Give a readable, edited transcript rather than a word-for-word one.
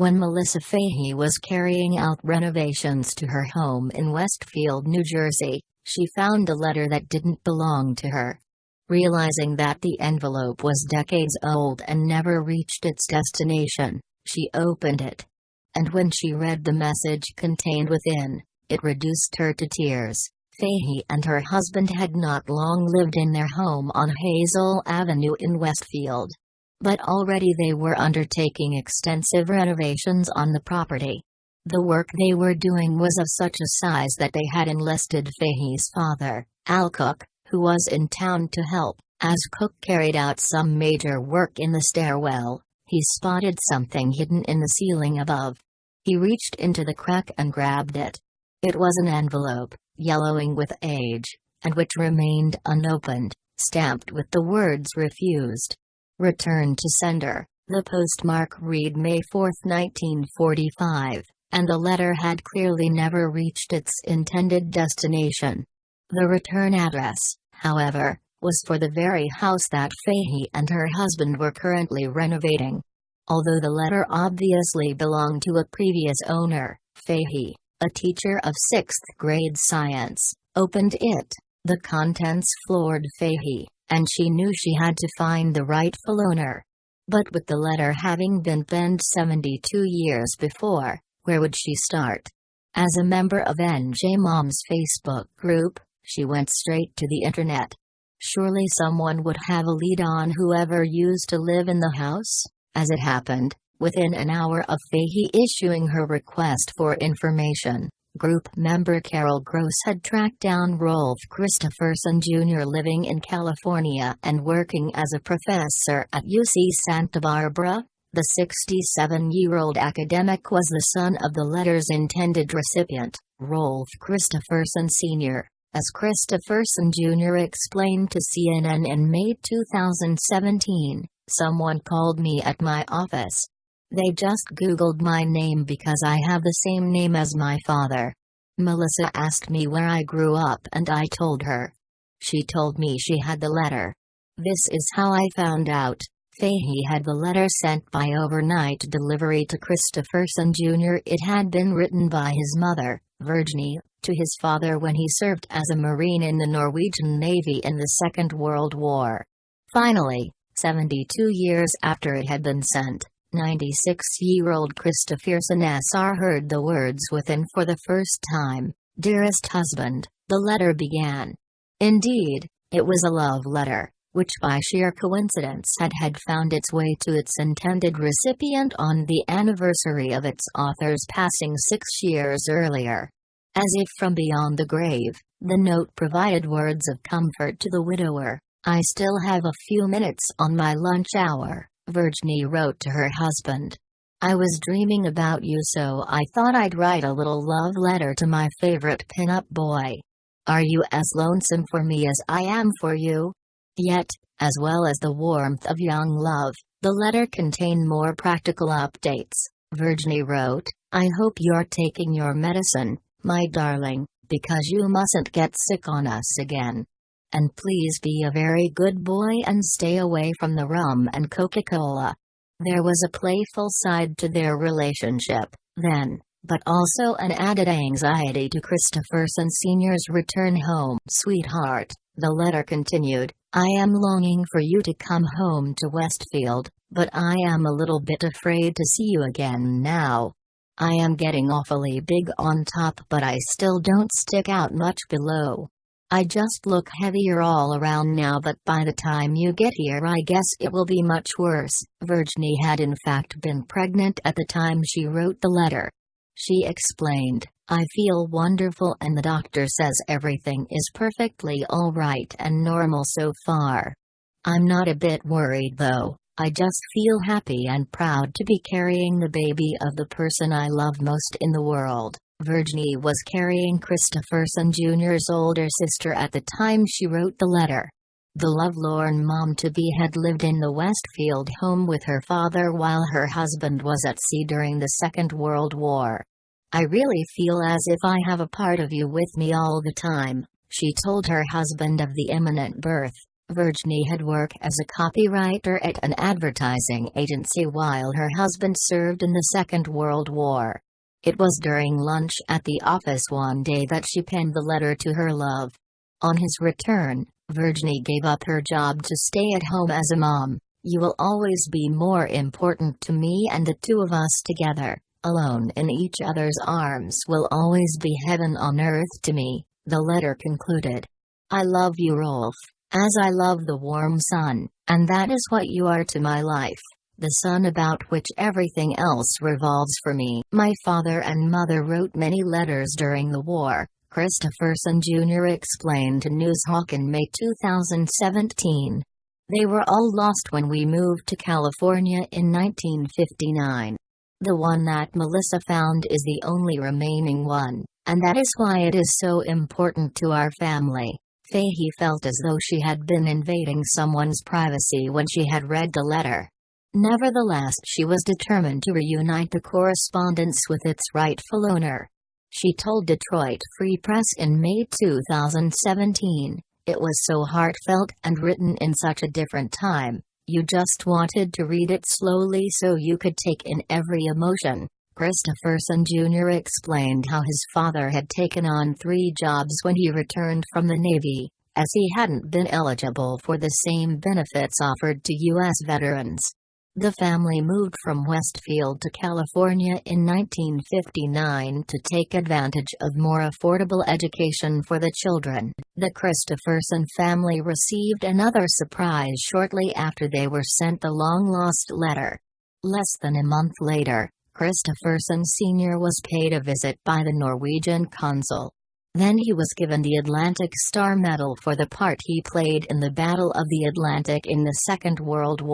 When Melissa Fahy was carrying out renovations to her home in Westfield, New Jersey, she found a letter that didn't belong to her. Realizing that the envelope was decades old and never reached its destination, she opened it. And when she read the message contained within, it reduced her to tears. Fahy and her husband had not long lived in their home on Hazel Avenue in Westfield. But already they were undertaking extensive renovations on the property. The work they were doing was of such a size that they had enlisted Fahy's father, Al Cook, who was in town to help. As Cook carried out some major work in the stairwell, he spotted something hidden in the ceiling above. He reached into the crack and grabbed it. It was an envelope, yellowing with age, and which remained unopened, stamped with the words "refused. Return to sender." The postmark read May 4, 1945, and the letter had clearly never reached its intended destination. The return address, however, was for the very house that Fahy and her husband were currently renovating. Although the letter obviously belonged to a previous owner, Fahy, a teacher of 6th grade science, opened it. The contents floored Fahy, and she knew she had to find the rightful owner. But with the letter having been penned 72 years before, where would she start? As a member of NJ Mom's Facebook group, she went straight to the internet. Surely someone would have a lead on whoever used to live in the house? As it happened, within an hour of Fahy issuing her request for information, group member Carol Gross had tracked down Rolf Christopherson Jr. living in California and working as a professor at UC Santa Barbara. The 67-year-old academic was the son of the letter's intended recipient, Rolf Christopherson Sr., as Christopherson Jr. explained to CNN in May 2017, "Someone called me at my office. They just Googled my name because I have the same name as my father. Melissa asked me where I grew up and I told her. She told me she had the letter. This is how I found out." Fahy had the letter sent by overnight delivery to Christopherson Jr. It had been written by his mother, Virginie, to his father when he served as a Marine in the Norwegian Navy in the Second World War. Finally, 72 years after it had been sent, 96-year-old Christopherson Sr. heard the words within for the first time. "Dearest husband," the letter began. Indeed, it was a love letter, which by sheer coincidence had found its way to its intended recipient on the anniversary of its author's passing 6 years earlier. As if from beyond the grave, the note provided words of comfort to the widower. "I still have a few minutes on my lunch hour," Virginie wrote to her husband. "I was dreaming about you, so I thought I'd write a little love letter to my favorite pin-up boy. Are you as lonesome for me as I am for you?" Yet, as well as the warmth of young love, the letter contained more practical updates. Virginie wrote, "I hope you're taking your medicine, my darling, because you mustn't get sick on us again. And please be a very good boy and stay away from the rum and Coca-Cola." There was a playful side to their relationship, then, but also an added anxiety to Christopherson Sr.'s return home. "Sweetheart," the letter continued, "I am longing for you to come home to Westfield, but I am a little bit afraid to see you again now. I am getting awfully big on top, but I still don't stick out much below. I just look heavier all around now, but by the time you get here I guess it will be much worse." Virginie had in fact been pregnant at the time she wrote the letter. She explained, "I feel wonderful and the doctor says everything is perfectly all right and normal so far. I'm not a bit worried though. I just feel happy and proud to be carrying the baby of the person I love most in the world." Virginie was carrying Christopherson Jr.'s older sister at the time she wrote the letter. The lovelorn mom-to-be had lived in the Westfield home with her father while her husband was at sea during the Second World War. "I really feel as if I have a part of you with me all the time," she told her husband of the imminent birth. Virginie had worked as a copywriter at an advertising agency while her husband served in the Second World War. It was during lunch at the office one day that she penned the letter to her love. On his return, Virginie gave up her job to stay at home as a mom. "You will always be more important to me, and the two of us together, alone in each other's arms, will always be heaven on earth to me," the letter concluded. "I love you, Rolf, as I love the warm sun, and that is what you are to my life, the sun about which everything else revolves for me." My father and mother wrote many letters during the war, Christopherson Jr. explained to Newshawk in May 2017. "They were all lost when we moved to California in 1959. The one that Melissa found is the only remaining one, and that is why it is so important to our family." Fahy felt as though she had been invading someone's privacy when she had read the letter. Nevertheless, she was determined to reunite the correspondence with its rightful owner. She told Detroit Free Press in May 2017, "It was so heartfelt and written in such a different time. You just wanted to read it slowly so you could take in every emotion." Christopherson Jr. explained how his father had taken on 3 jobs when he returned from the Navy, as he hadn't been eligible for the same benefits offered to U.S. veterans. The family moved from Westfield to California in 1959 to take advantage of more affordable education for the children. The Christopherson family received another surprise shortly after they were sent the long-lost letter. Less than a month later, Christopherson Sr. was paid a visit by the Norwegian consul. Then he was given the Atlantic Star Medal for the part he played in the Battle of the Atlantic in the Second World War.